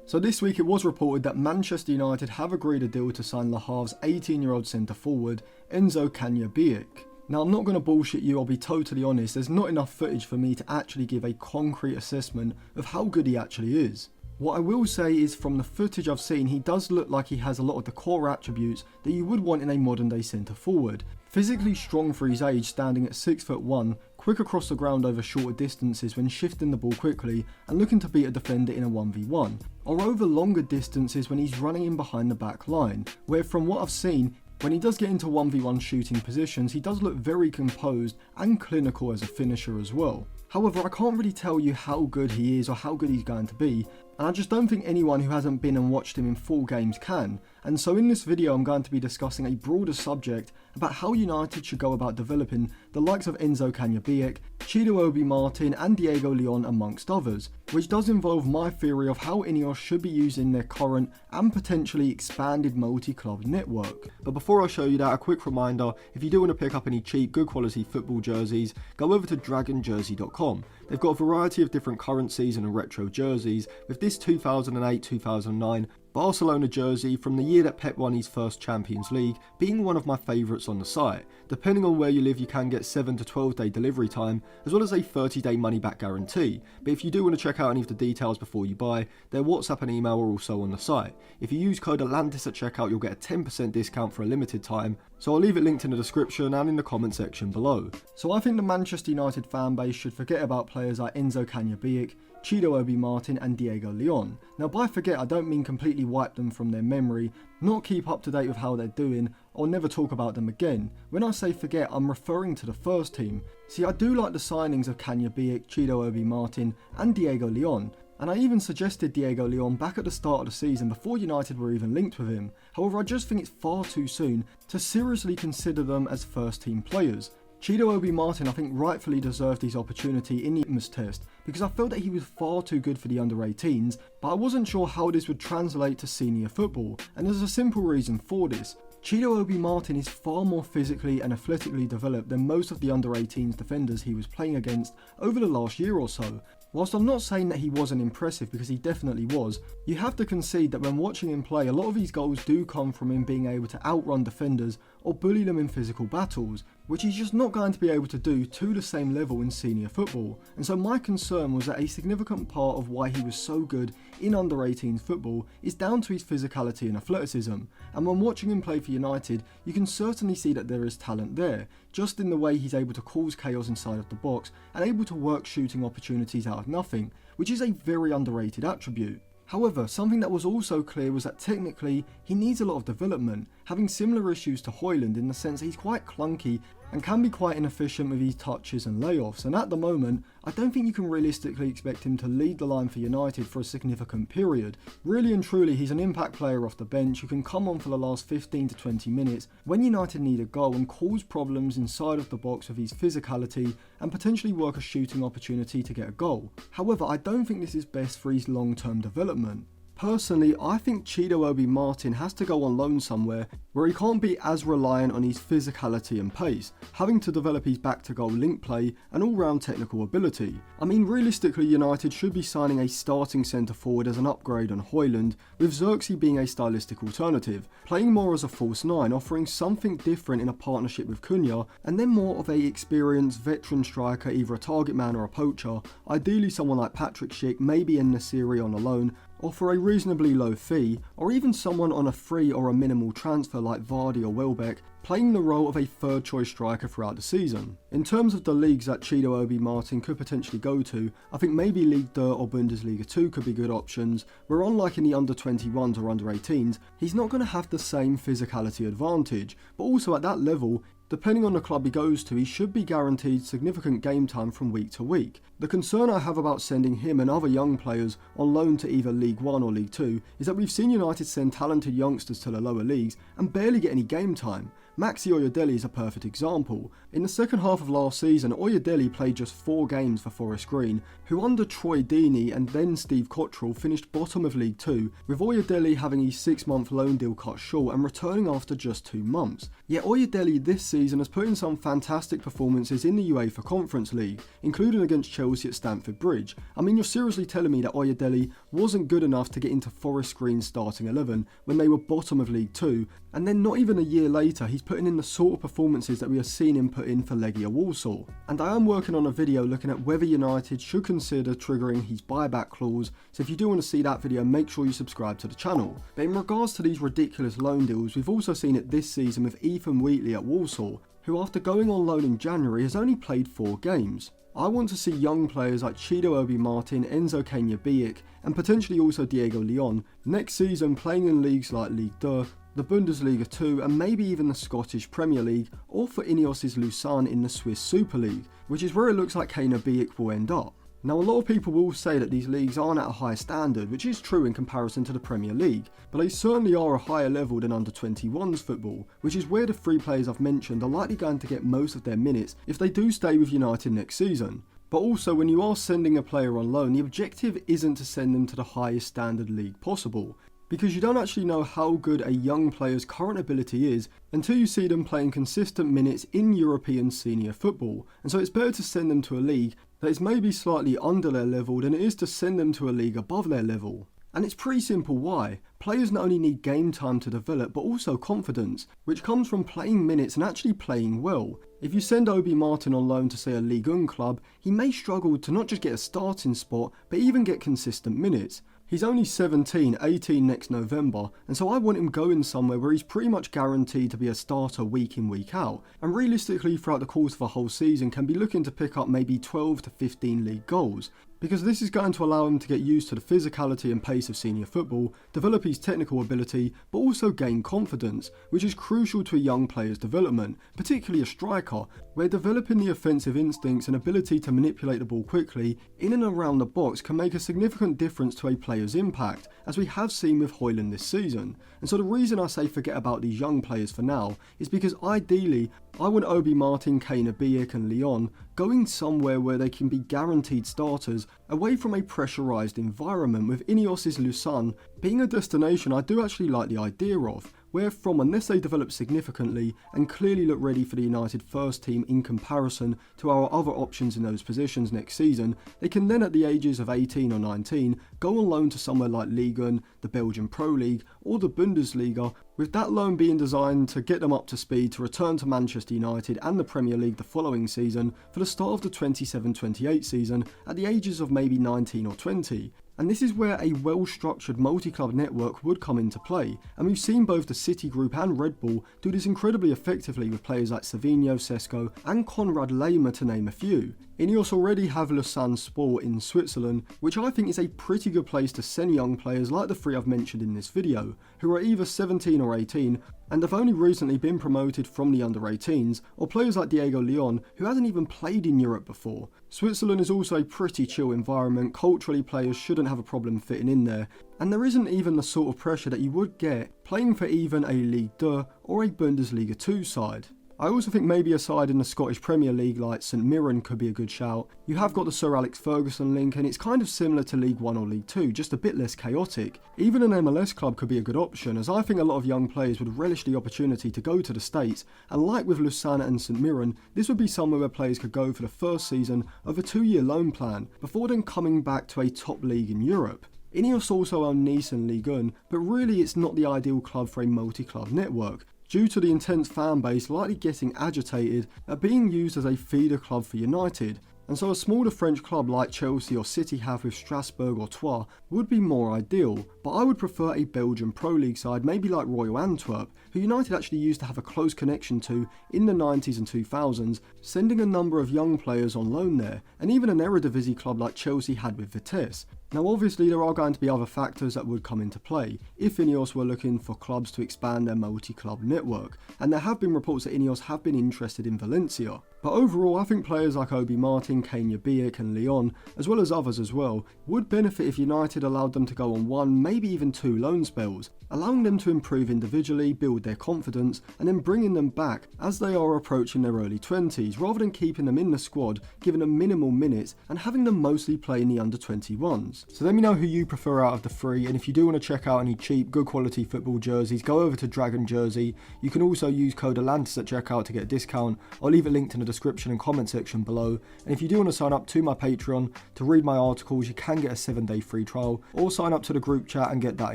So this week it was reported that Manchester United have agreed a deal to sign Le Havre's 18-year-old centre forward, Kana-Biyik. Now I'm not going to bullshit you, I'll be totally honest, there's not enough footage for me to actually give a concrete assessment of how good he actually is. What I will say is from the footage I've seen, he does look like he has a lot of the core attributes that you would want in a modern day centre forward. Physically strong for his age, standing at 6'1", quick across the ground over shorter distances when shifting the ball quickly and looking to beat a defender in a 1v1, or over longer distances when he's running in behind the back line, where from what I've seen, when he does get into 1v1 shooting positions, he does look very composed and clinical as a finisher as well. However, I can't really tell you how good he is or how good he's going to be, and I just don't think anyone who hasn't been and watched him in full games can. And so in this video I'm going to be discussing a broader subject about how United should go about developing the likes of Kana-Biyik, Obi-Martin and Diego Leon amongst others, which does involve my theory of how Ineos should be using their current and potentially expanded multi-club network. But before I show you that, a quick reminder, if you do want to pick up any cheap, good quality football jerseys, go over to dragonjersey.com. They've got a variety of different current season and retro jerseys, with this 2008-2009 Barcelona jersey from the year that Pep won his first Champions League being one of my favourites on the site. Depending on where you live, you can get 7 to 12 day delivery time as well as a 30-day money back guarantee, but if you do want to check out any of the details before you buy, their WhatsApp and email are also on the site. If you use code Atlantis at checkout, you'll get a 10% discount for a limited time, so I'll leave it linked in the description and in the comment section below. So I think the Manchester United fan base should forget about players like Kana-Biyik, Obi-Martin and Diego Leon. Now by forget I don't mean completely wipe them from their memory, not keep up to date with how they're doing, or never talk about them again. When I say forget, I'm referring to the first team. See, I do like the signings of Kana-Biyik, Obi-Martin and Diego Leon, and I even suggested Diego Leon back at the start of the season before United were even linked with him. However, I just think it's far too soon to seriously consider them as first team players. Obi-Martin I think rightfully deserved his opportunity in the Litmus test because I felt that he was far too good for the under-18s, but I wasn't sure how this would translate to senior football, and there's a simple reason for this. Obi-Martin is far more physically and athletically developed than most of the under-18s defenders he was playing against over the last year or so. Whilst I'm not saying that he wasn't impressive, because he definitely was, you have to concede that when watching him play, a lot of his goals do come from him being able to outrun defenders or bully them in physical battles, which he's just not going to be able to do to the same level in senior football. And so my concern was that a significant part of why he was so good in under-18s football is down to his physicality and athleticism. And when watching him play for United, you can certainly see that there is talent there, just in the way he's able to cause chaos inside of the box and able to work shooting opportunities out of nothing, which is a very underrated attribute. However, something that was also clear was that technically he needs a lot of development, having similar issues to Højlund in the sense that he's quite clunky and can be quite inefficient with his touches and layoffs, and at the moment I don't think you can realistically expect him to lead the line for United for a significant period. Really and truly, he's an impact player off the bench who can come on for the last 15 to 20 minutes when United need a goal and cause problems inside of the box with his physicality and potentially work a shooting opportunity to get a goal. However, I don't think this is best for his long-term development. Personally, I think Obi-Martin has to go on loan somewhere where he can't be as reliant on his physicality and pace, having to develop his back-to-goal link play and all-round technical ability. I mean, realistically, United should be signing a starting centre-forward as an upgrade on Højlund, with Xerxes being a stylistic alternative, playing more as a false 9, offering something different in a partnership with Cunha, and then more of a experienced veteran striker, either a target man or a poacher, ideally someone like Patrick Schick, maybe in Nasiri on a loan, or for a reasonably low fee, or even someone on a free or a minimal transfer like Vardy or Welbeck, playing the role of a third choice striker throughout the season. In terms of the leagues that Obi-Martin could potentially go to, I think maybe Ligue 2 or Bundesliga 2 could be good options, where unlike in the under 21s or under 18s, he's not going to have the same physicality advantage, but also at that level, depending on the club he goes to, he should be guaranteed significant game time from week to week. The concern I have about sending him and other young players on loan to either League 1 or League 2 is that we've seen United send talented youngsters to the lower leagues and barely get any game time. Maxi Oyedele is a perfect example. In the second half of last season, Oyedele played just 4 games for Forest Green, who under Troy Deeney and then Steve Cottrell finished bottom of League 2, with Oyedele having his 6-month loan deal cut short and returning after just 2 months. Yet Oyedele this season has put in some fantastic performances in the UEFA Conference League, including against Chelsea at Stamford Bridge. I mean, you're seriously telling me that Oyedele wasn't good enough to get into Forest Green's starting 11 when they were bottom of League 2, and then not even a year later he's putting in the sort of performances that we have seen him put in for Legia Warsaw. And I am working on a video looking at whether United should consider triggering his buyback clause, so if you do want to see that video, make sure you subscribe to the channel. But in regards to these ridiculous loan deals, we've also seen it this season with Ethan Wheatley at Warsaw, who after going on loan in January has only played 4 games. I want to see young players like Chido Obi-Martin, Enzo Kana-Biyik and potentially also Diego Leon next season playing in leagues like Ligue 2, the Bundesliga 2 and maybe even the Scottish Premier League, or for Ineos's Lausanne in the Swiss Super League, which is where it looks like Kana-Biyik will end up. Now a lot of people will say that these leagues aren't at a high standard, which is true in comparison to the Premier League, but they certainly are a higher level than under 21s football, which is where the 3 players I've mentioned are likely going to get most of their minutes if they do stay with United next season. But also, when you are sending a player on loan, the objective isn't to send them to the highest standard league possible, because you don't actually know how good a young player's current ability is until you see them playing consistent minutes in European senior football, and so it's better to send them to a league that is maybe slightly under their level than it is to send them to a league above their level. And it's pretty simple why. Players not only need game time to develop but also confidence, which comes from playing minutes and actually playing well. If you send Obi-Martin on loan to say a Ligue 1 club, he may struggle to not just get a starting spot but even get consistent minutes. He's only 17, 18 next November, and so I want him going somewhere where he's pretty much guaranteed to be a starter week in, week out, and realistically throughout the course of a whole season can be looking to pick up maybe 12 to 15 league goals, because this is going to allow him to get used to the physicality and pace of senior football, develop his technical ability, but also gain confidence, which is crucial to a young player's development, particularly a striker, where developing the offensive instincts and ability to manipulate the ball quickly in and around the box can make a significant difference to a player's impact, as we have seen with Højlund this season. And so the reason I say forget about these young players for now is because ideally I want Obi-Martin, Kana-Biyik and Leon going somewhere where they can be guaranteed starters away from a pressurised environment, with Ineos's Lausanne being a destination I do actually like the idea of, where from, unless they develop significantly and clearly look ready for the United first team in comparison to our other options in those positions next season, they can then at the ages of 18 or 19 go on loan to somewhere like Ligue 1, the Belgian Pro League or the Bundesliga, with that loan being designed to get them up to speed to return to Manchester United and the Premier League the following season for the start of the 27-28 season at the ages of maybe 19 or 20. And this is where a well-structured multi-club network would come into play, and we've seen both the City Group and Red Bull do this incredibly effectively with players like Savinho, Sesko and Konrad Laimer to name a few. Ineos already have Lausanne Sport in Switzerland, which I think is a pretty good place to send young players like the 3 I've mentioned in this video, who are either 17 or 18 and have only recently been promoted from the under-18s, or players like Diego Leon, who hasn't even played in Europe before. Switzerland is also a pretty chill environment, culturally players shouldn't have a problem fitting in there, and there isn't even the sort of pressure that you would get playing for even a Ligue 2 or a Bundesliga 2 side. I also think maybe a side in the Scottish Premier League like St Mirren could be a good shout. You have got the Sir Alex Ferguson link and it's kind of similar to League 1 or League 2, just a bit less chaotic. Even an MLS club could be a good option, as I think a lot of young players would relish the opportunity to go to the States, and like with Lausanne and St Mirren, this would be somewhere where players could go for the first season of a 2-year loan plan, before then coming back to a top league in Europe. Ineos also own Nice and Ligue 1, but really it's not the ideal club for a multi-club network, due to the intense fan base likely getting agitated at being used as a feeder club for United, and so a smaller French club like Chelsea or City have with Strasbourg or Troyes would be more ideal, but I would prefer a Belgian Pro League side, maybe like Royal Antwerp, who United actually used to have a close connection to in the 90s and 2000s, sending a number of young players on loan there, and even an Eredivisie club like Chelsea had with Vitesse. Now obviously there are going to be other factors that would come into play if Ineos were looking for clubs to expand their multi-club network, and there have been reports that Ineos have been interested in Valencia. But overall, I think players like Obi-Martin, Kana-Biyik and Leon, as well as others as well, would benefit if United allowed them to go on 1, maybe even 2 loan spells, allowing them to improve individually, build their confidence, and then bringing them back as they are approaching their early 20s, rather than keeping them in the squad, giving them minimal minutes, and having them mostly play in the under-21s. So let me know who you prefer out of the 3, and if you do want to check out any cheap, good quality football jerseys, go over to Dragon Jersey. You can also use code Atlantis at checkout to get a discount. I'll leave a link in the description and comment section below, and if you do want to sign up to my Patreon to read my articles, you can get a 7-day free trial, or sign up to the group chat and get that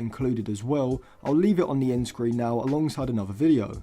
included as well. I'll leave it on the end screen now alongside another video.